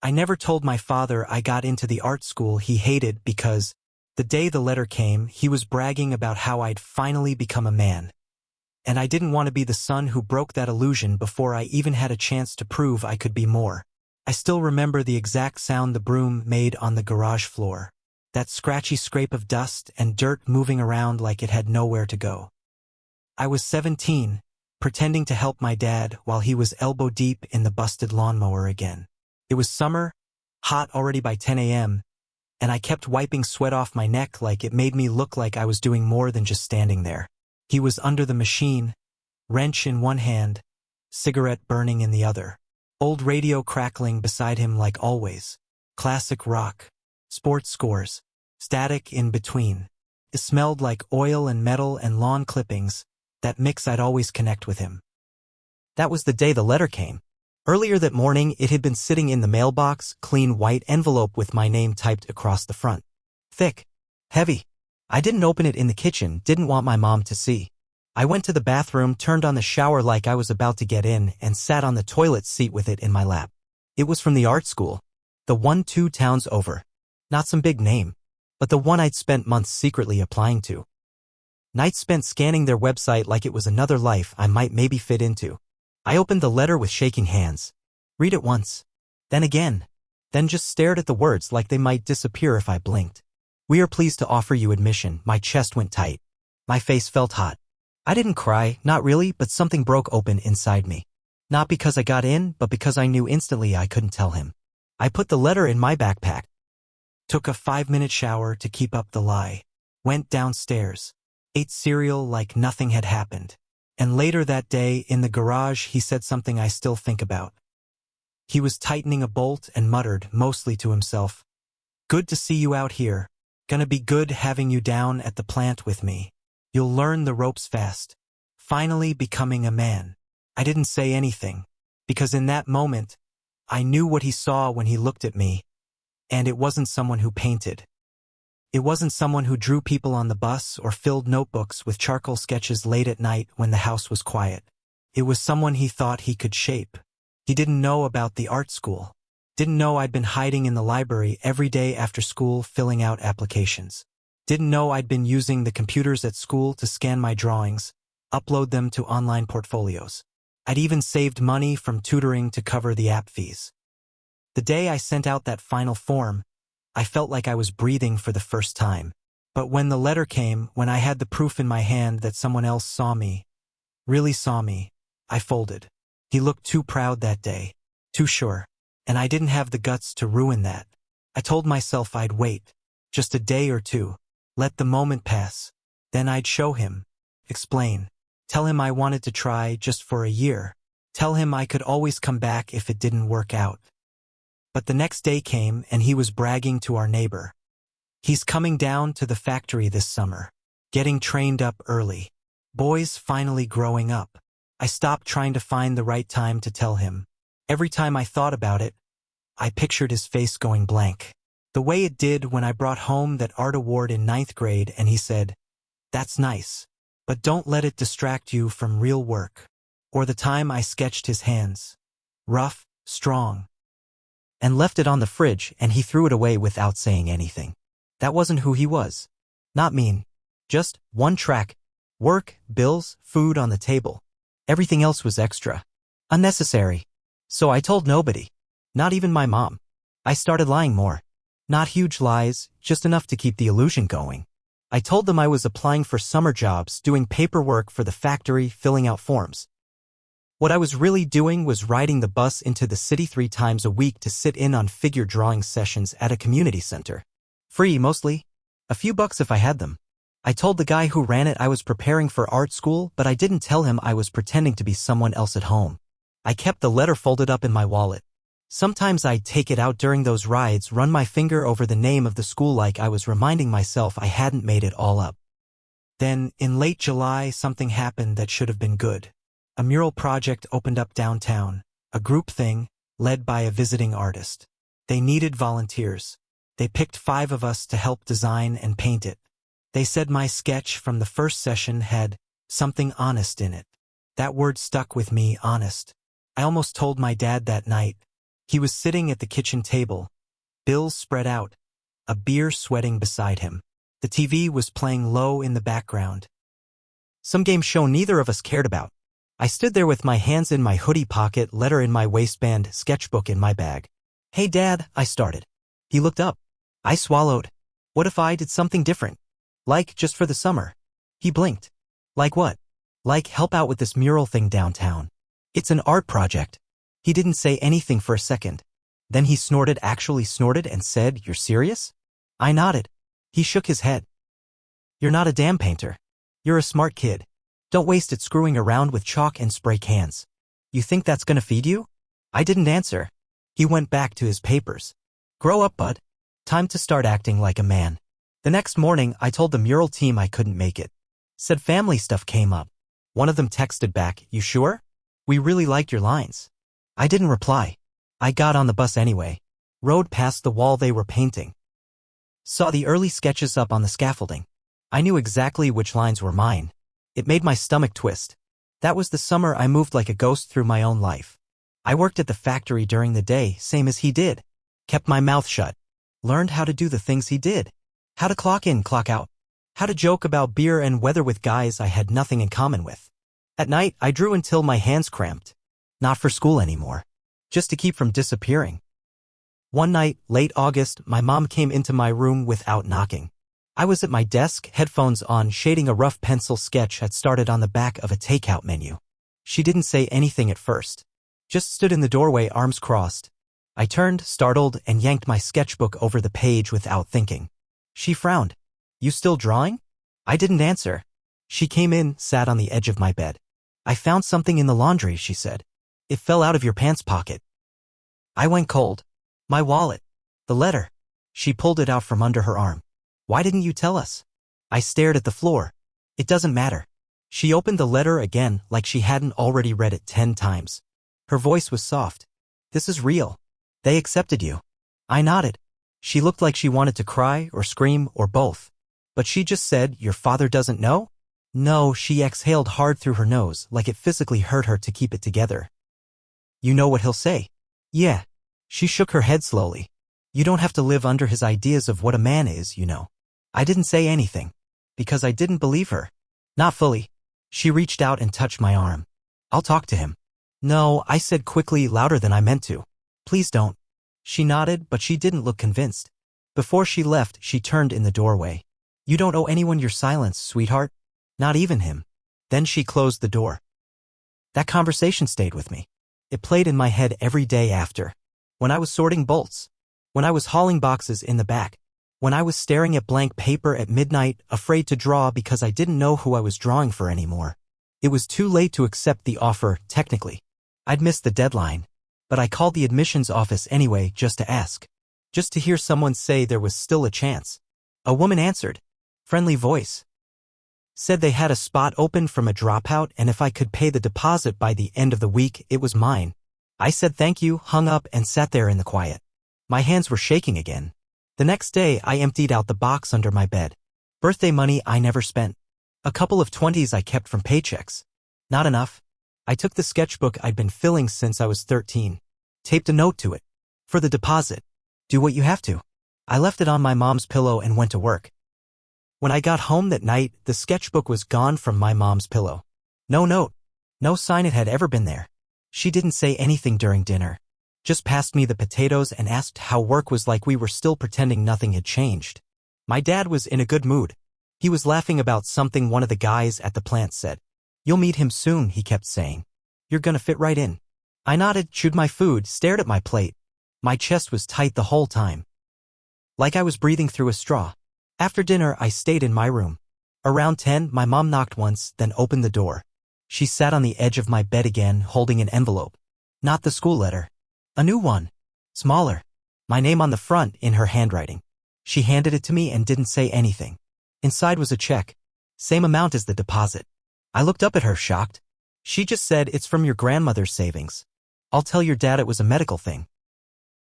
I never told my father I got into the art school he hated because, the day the letter came, he was bragging about how I'd finally become a man. And I didn't want to be the son who broke that illusion before I even had a chance to prove I could be more. I still remember the exact sound the broom made on the garage floor. That scratchy scrape of dust and dirt moving around like it had nowhere to go. I was 17, pretending to help my dad while he was elbow-deep in the busted lawnmower again. It was summer, hot already by 10 a.m., and I kept wiping sweat off my neck like it made me look like I was doing more than just standing there. He was under the machine, wrench in one hand, cigarette burning in the other. Old radio crackling beside him like always. Classic rock. Sports scores. Static in between. It smelled like oil and metal and lawn clippings, that mix I'd always connect with him. That was the day the letter came. Earlier that morning, it had been sitting in the mailbox, clean white envelope with my name typed across the front. Thick. Heavy. I didn't open it in the kitchen, didn't want my mom to see. I went to the bathroom, turned on the shower like I was about to get in, and sat on the toilet seat with it in my lap. It was from the art school. The one 2 towns over. Not some big name, but the one I'd spent months secretly applying to. Nights spent scanning their website like it was another life I might maybe fit into. I opened the letter with shaking hands. Read it once. Then again. Then just stared at the words like they might disappear if I blinked. We are pleased to offer you admission. My chest went tight. My face felt hot. I didn't cry, not really, but something broke open inside me. Not because I got in, but because I knew instantly I couldn't tell him. I put the letter in my backpack. Took a 5-minute shower to keep up the lie. Went downstairs. Ate cereal like nothing had happened. And later that day, in the garage, he said something I still think about. He was tightening a bolt and muttered, mostly to himself, "Good to see you out here. Gonna be good having you down at the plant with me. You'll learn the ropes fast. Finally becoming a man." I didn't say anything, because in that moment, I knew what he saw when he looked at me, and it wasn't someone who painted. It wasn't someone who drew people on the bus or filled notebooks with charcoal sketches late at night when the house was quiet. It was someone he thought he could shape. He didn't know about the art school. Didn't know I'd been hiding in the library every day after school filling out applications. Didn't know I'd been using the computers at school to scan my drawings, upload them to online portfolios. I'd even saved money from tutoring to cover the app fees. The day I sent out that final form, I felt like I was breathing for the first time. But when the letter came, when I had the proof in my hand that someone else saw me, really saw me, I folded. He looked too proud that day, too sure, and I didn't have the guts to ruin that. I told myself I'd wait, just a day or two, let the moment pass, then I'd show him, explain, tell him I wanted to try just for a year, tell him I could always come back if it didn't work out. But the next day came and he was bragging to our neighbor. He's coming down to the factory this summer, getting trained up early. Boys finally growing up. I stopped trying to find the right time to tell him. Every time I thought about it, I pictured his face going blank. The way it did when I brought home that art award in 9th grade and he said, "That's nice, but don't let it distract you from real work." Or the time I sketched his hands. Rough, strong. And left it on the fridge and he threw it away without saying anything. That wasn't who he was. Not mean. Just one track. Work, bills, food on the table. Everything else was extra. Unnecessary. So I told nobody. Not even my mom. I started lying more. Not huge lies, just enough to keep the illusion going. I told them I was applying for summer jobs, doing paperwork for the factory, filling out forms. What I was really doing was riding the bus into the city 3 times a week to sit in on figure drawing sessions at a community center. Free, mostly. A few bucks if I had them. I told the guy who ran it I was preparing for art school, but I didn't tell him I was pretending to be someone else at home. I kept the letter folded up in my wallet. Sometimes I'd take it out during those rides, run my finger over the name of the school like I was reminding myself I hadn't made it all up. Then, in late July, something happened that should have been good. A mural project opened up downtown, a group thing, led by a visiting artist. They needed volunteers. They picked 5 of us to help design and paint it. They said my sketch from the first session had something honest in it. That word stuck with me, honest. I almost told my dad that night. He was sitting at the kitchen table, bills spread out, a beer sweating beside him. The TV was playing low in the background. Some game show neither of us cared about. I stood there with my hands in my hoodie pocket, letter in my waistband, sketchbook in my bag. "Hey Dad," I started. He looked up. I swallowed. "What if I did something different? Like, just for the summer?" He blinked. "Like what?" "Like help out with this mural thing downtown. It's an art project." He didn't say anything for a second. Then he snorted, actually snorted, and said, "You're serious?" I nodded. He shook his head. "You're not a damn painter. You're a smart kid. Don't waste it screwing around with chalk and spray cans. You think that's gonna feed you?" I didn't answer. He went back to his papers. "Grow up, bud. Time to start acting like a man." The next morning, I told the mural team I couldn't make it. Said family stuff came up. One of them texted back, "You sure? We really liked your lines." I didn't reply. I got on the bus anyway. Rode past the wall they were painting. Saw the early sketches up on the scaffolding. I knew exactly which lines were mine. It made my stomach twist. That was the summer I moved like a ghost through my own life. I worked at the factory during the day, same as he did. Kept my mouth shut. Learned how to do the things he did. How to clock in, clock out. How to joke about beer and weather with guys I had nothing in common with. At night, I drew until my hands cramped. Not for school anymore. Just to keep from disappearing. One night, late August, my mom came into my room without knocking. I was at my desk, headphones on, shading a rough pencil sketch I'd started on the back of a takeout menu. She didn't say anything at first. Just stood in the doorway, arms crossed. I turned, startled, and yanked my sketchbook over the page without thinking. She frowned. "You still drawing?" I didn't answer. She came in, sat on the edge of my bed. "I found something in the laundry," she said. "It fell out of your pants pocket." I went cold. "My wallet." "The letter." She pulled it out from under her arm. "Why didn't you tell us?" I stared at the floor. "It doesn't matter." She opened the letter again, like she hadn't already read it 10 times. Her voice was soft. "This is real. They accepted you." I nodded. She looked like she wanted to cry or scream or both. But she just said, "Your father doesn't know?" "No," she exhaled hard through her nose, like it physically hurt her to keep it together. "You know what he'll say?" "Yeah." She shook her head slowly. "You don't have to live under his ideas of what a man is, you know." I didn't say anything. Because I didn't believe her. Not fully. She reached out and touched my arm. "I'll talk to him." "No," I said quickly, louder than I meant to. "Please don't." She nodded, but she didn't look convinced. Before she left, she turned in the doorway. "You don't owe anyone your silence, sweetheart. Not even him." Then she closed the door. That conversation stayed with me. It played in my head every day after. When I was sorting bolts. When I was hauling boxes in the back. When I was staring at blank paper at midnight, afraid to draw because I didn't know who I was drawing for anymore. It was too late to accept the offer, technically. I'd missed the deadline. But I called the admissions office anyway, just to ask. Just to hear someone say there was still a chance. A woman answered. Friendly voice. Said they had a spot open from a dropout and if I could pay the deposit by the end of the week, it was mine. I said thank you, hung up, and sat there in the quiet. My hands were shaking again. The next day, I emptied out the box under my bed. Birthday money I never spent. A couple of 20s I kept from paychecks. Not enough. I took the sketchbook I'd been filling since I was 13. Taped a note to it. For the deposit. Do what you have to. I left it on my mom's pillow and went to work. When I got home that night, the sketchbook was gone from my mom's pillow. No note. No sign it had ever been there. She didn't say anything during dinner. Just passed me the potatoes and asked how work was like. We were still pretending nothing had changed. My dad was in a good mood. He was laughing about something one of the guys at the plant said. You'll meet him soon, he kept saying. You're gonna fit right in. I nodded, chewed my food, stared at my plate. My chest was tight the whole time. Like I was breathing through a straw. After dinner, I stayed in my room. Around 10, my mom knocked once, then opened the door. She sat on the edge of my bed again, holding an envelope. Not the school letter. A new one. Smaller. My name on the front, in her handwriting. She handed it to me and didn't say anything. Inside was a check. Same amount as the deposit. I looked up at her, shocked. She just said, it's from your grandmother's savings. I'll tell your dad it was a medical thing.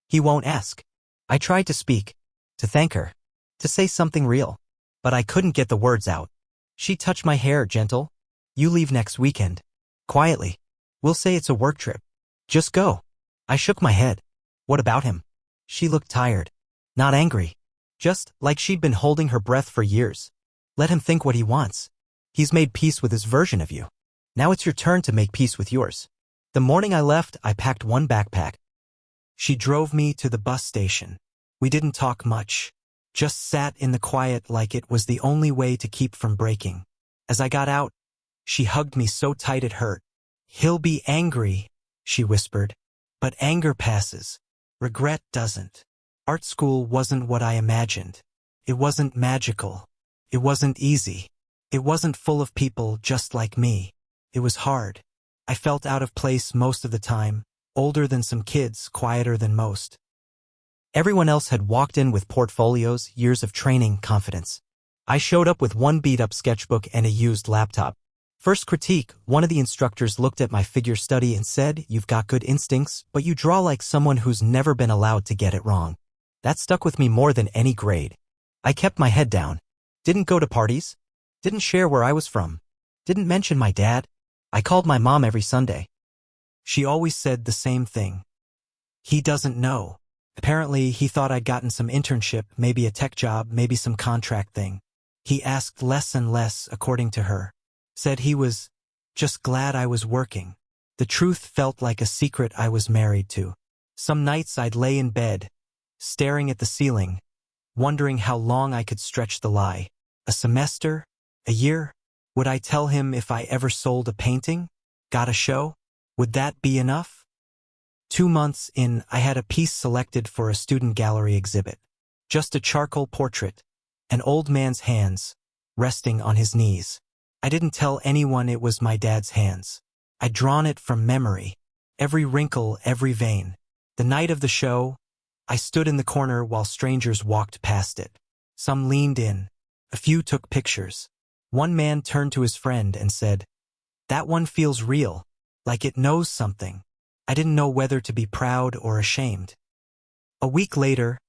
He won't ask. I tried to speak. To thank her. To say something real. But I couldn't get the words out. She touched my hair, gentle. You leave next weekend. Quietly. We'll say it's a work trip. Just go. I shook my head. What about him? She looked tired. Not angry. Just like she'd been holding her breath for years. Let him think what he wants. He's made peace with his version of you. Now it's your turn to make peace with yours. The morning I left, I packed one backpack. She drove me to the bus station. We didn't talk much. Just sat in the quiet like it was the only way to keep from breaking. As I got out, she hugged me so tight it hurt. He'll be angry, she whispered. But anger passes. Regret doesn't. Art school wasn't what I imagined. It wasn't magical. It wasn't easy. It wasn't full of people just like me. It was hard. I felt out of place most of the time, older than some kids, quieter than most. Everyone else had walked in with portfolios, years of training, confidence. I showed up with one beat-up sketchbook and a used laptop. First critique, one of the instructors looked at my figure study and said, "You've got good instincts, but you draw like someone who's never been allowed to get it wrong." That stuck with me more than any grade. I kept my head down. Didn't go to parties. Didn't share where I was from. Didn't mention my dad. I called my mom every Sunday. She always said the same thing. He doesn't know. Apparently, he thought I'd gotten some internship, maybe a tech job, maybe some contract thing. He asked less and less, according to her. Said he was just glad I was working. The truth felt like a secret I was married to. Some nights I'd lay in bed, staring at the ceiling, wondering how long I could stretch the lie. A semester? A year? Would I tell him if I ever sold a painting? Got a show? Would that be enough? 2 months in, I had a piece selected for a student gallery exhibit. Just a charcoal portrait, an old man's hands, resting on his knees. I didn't tell anyone it was my dad's hands. I'd drawn it from memory, every wrinkle, every vein. The night of the show, I stood in the corner while strangers walked past it. Some leaned in. A few took pictures. One man turned to his friend and said, "That one feels real, like it knows something." I didn't know whether to be proud or ashamed. A week later,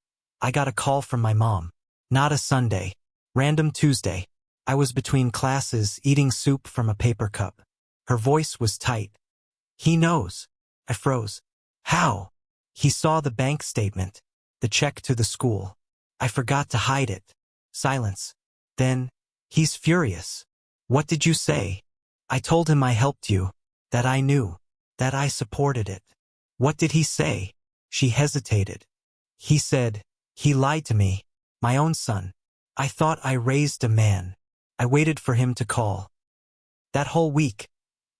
I got a call from my mom. Not a Sunday. Random Tuesday. I was between classes, eating soup from a paper cup. Her voice was tight. "He knows." I froze. "How?" "He saw the bank statement, the check to the school. I forgot to hide it." Silence. Then, "He's furious." "What did you say?" "I told him I helped you, that I knew, that I supported it." "What did he say?" She hesitated. "He said, he lied to me, my own son. I thought I raised a man." I waited for him to call. That whole week,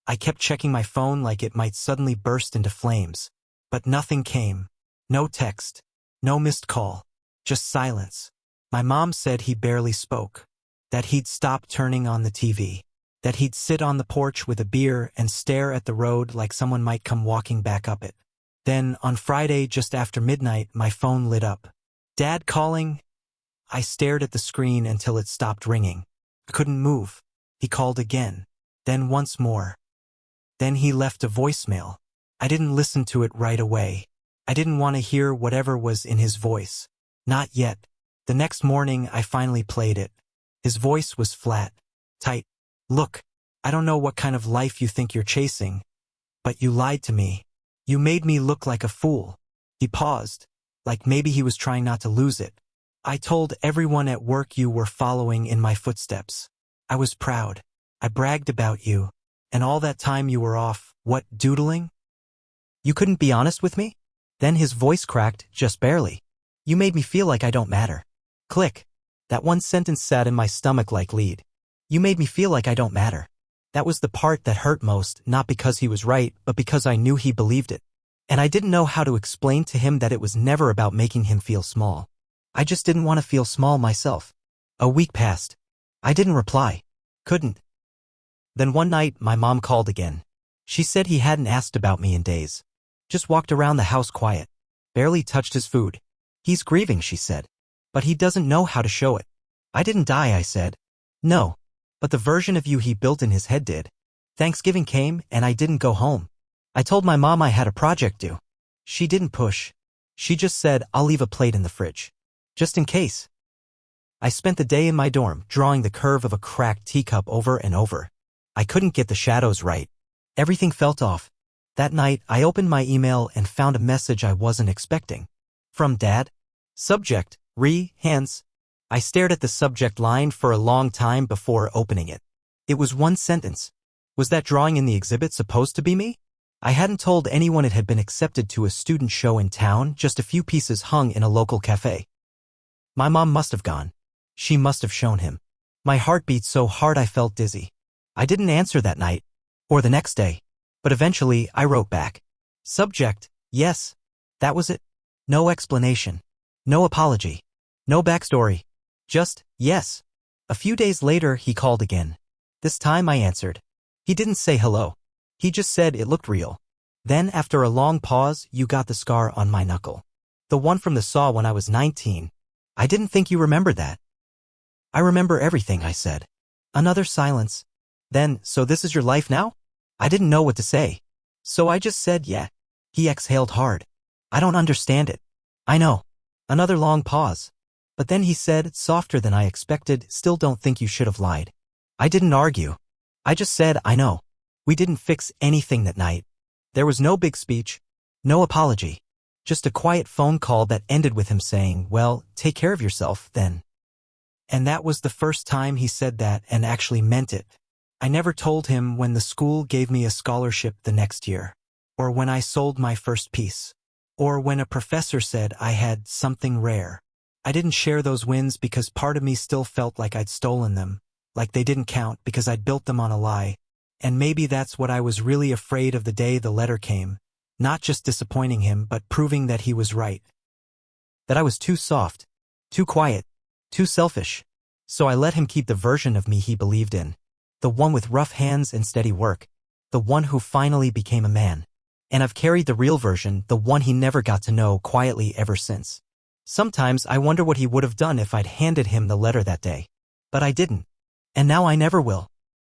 I kept checking my phone like it might suddenly burst into flames. But nothing came. No text. No missed call. Just silence. My mom said he barely spoke. That he'd stop turning on the TV. That he'd sit on the porch with a beer and stare at the road like someone might come walking back up it. Then, on Friday just after midnight, my phone lit up. "Dad calling?" I stared at the screen until it stopped ringing. I couldn't move. He called again. Then once more. Then he left a voicemail. I didn't listen to it right away. I didn't want to hear whatever was in his voice. Not yet. The next morning, I finally played it. His voice was flat, tight. "Look, I don't know what kind of life you think you're chasing, but you lied to me. You made me look like a fool." He paused, like maybe he was trying not to lose it. "I told everyone at work you were following in my footsteps. I was proud. I bragged about you. And all that time you were off, what, doodling? You couldn't be honest with me?" Then his voice cracked, just barely. "You made me feel like I don't matter." Click. That one sentence sat in my stomach like lead. You made me feel like I don't matter. That was the part that hurt most, not because he was right, but because I knew he believed it. And I didn't know how to explain to him that it was never about making him feel small. I just didn't want to feel small myself. A week passed. I didn't reply. Couldn't. Then one night, my mom called again. She said he hadn't asked about me in days. Just walked around the house quiet. Barely touched his food. "He's grieving," she said. "But he doesn't know how to show it." "I didn't die," I said. "No. But the version of you he built in his head did." Thanksgiving came, and I didn't go home. I told my mom I had a project due. She didn't push. She just said, "I'll leave a plate in the fridge. Just in case." I spent the day in my dorm, drawing the curve of a cracked teacup over and over. I couldn't get the shadows right. Everything felt off. That night, I opened my email and found a message I wasn't expecting. From Dad? Subject, hands. I stared at the subject line for a long time before opening it. It was one sentence. Was that drawing in the exhibit supposed to be me? I hadn't told anyone it had been accepted to a student show in town, just a few pieces hung in a local cafe. My mom must have gone. She must have shown him. My heart beat so hard I felt dizzy. I didn't answer that night, or the next day, but eventually I wrote back. Subject, yes. That was it. No explanation. No apology. No backstory. Just, yes. A few days later, he called again. This time I answered. He didn't say hello. He just said it looked real. Then, after a long pause, you got the scar on my knuckle. The one from the saw when I was 19. I didn't think you remembered that. I remember everything, I said. Another silence. Then, so this is your life now? I didn't know what to say. So I just said, yeah. He exhaled hard. I don't understand it. I know. Another long pause. But then he said, softer than I expected, still don't think you should have lied. I didn't argue. I just said, I know. We didn't fix anything that night. There was no big speech. No apology. Just a quiet phone call that ended with him saying, well, take care of yourself, then. And that was the first time he said that and actually meant it. I never told him when the school gave me a scholarship the next year, or when I sold my first piece, or when a professor said I had something rare. I didn't share those wins because part of me still felt like I'd stolen them, like they didn't count because I'd built them on a lie. And maybe that's what I was really afraid of the day the letter came, not just disappointing him but proving that he was right. That I was too soft, too quiet, too selfish. So I let him keep the version of me he believed in. The one with rough hands and steady work. The one who finally became a man. And I've carried the real version, the one he never got to know, quietly ever since. Sometimes I wonder what he would have done if I'd handed him the letter that day. But I didn't. And now I never will.